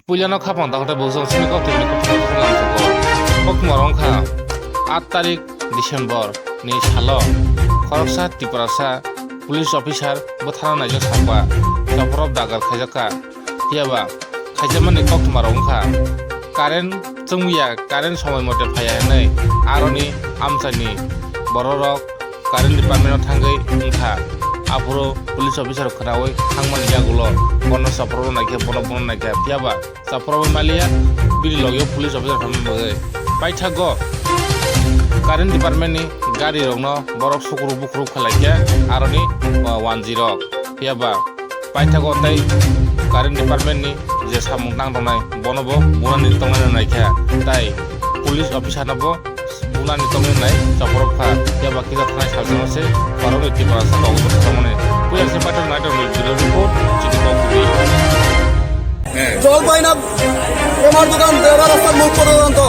Pulyano kapang tak ada bosong sini kau timnya kau pulang tu kau marong kah 8 tarik Desember ni salo koroksa tiprasa police officer বথানা নাইজো সাপা জফরব দাগার খাইজাকা হিয়াবা খাইজামানি কক্তমার অংখা কারেন্ট চংমিয়া কারেন্ট সময় মতে ফায়া নাই আরনি আমসানি বড়রক কারেন্ট ডিপার্টমেন্ট থাঙ্গৈ উংখা আফুরো পুলিশ অফিসার খনাওই থাংমানি জাগুলো বন সাপরব নাইকে বন নাইকে হিয়াবা সাপরব মালিয়া বিলি লগিও পুলিশ অফিসার থামবে পাইথাগো কারেন্ট ডিপার্টমেন্টনি গাড়ি রংনো বরফ সুকুরু বুকুরু খালাইকে আরনি 10 হিয়াবা পাইথাগো তাই কারেন্ট ডিপার্টমেন্টনি যে সামুং নাংদংনাই বনবো বুনানি তংনাই নাইখা তাই পুলিশ অফিসার নবো বুনানি তংনাই নাই জফরফা হিয়াবা কিজা থানাই সাজনসে বরফ টিপারাসা লগো থামনে পুলিশ পাইথাগ নাইটো ভিডিও রিপোর্ট চিঠিপত্রি জল পাই না আমার দোকান দেওরা রাস্তার মুখ পর্যন্ত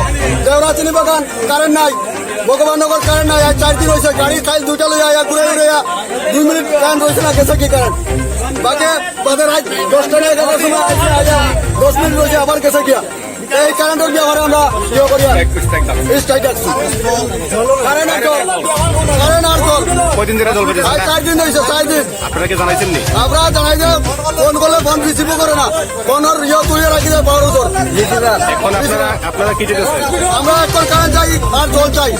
দেওরা চিনি বাগান কারেন্ট নাই ভগবাননগর কারেন্ট নাই 4 দিন হয়েছে গাড়ি খাইল দুইটা লইয়া ঘুরে ঘুরে 2 মিনিট কারেন্ট রয়েছে না গেছে কি কারেন্ট বাকি বাদে রাত 10টা 11টার সময় আইয়া 10 মিনিট রয়েছে আবার গেছে কি এই কারেন্টের ব্যাপারে আমরা ইয়ে করি স্ট্রাইক ডাকছি কারেন্ট আর জল কয়দিন ধরে জল বেজে 4 দিন হয়েছে 4 দিন আপনারা কি জানাইছেন নি আমরা জানাই যে ফোন করলে ফোন রিসিভ করে না ফোনের ইয়ে তুলে রাখি দেয় বড় জোর এখন আপনারা কি চাইছেন আমরা এখন কারেন্ট চাই আর জল চাই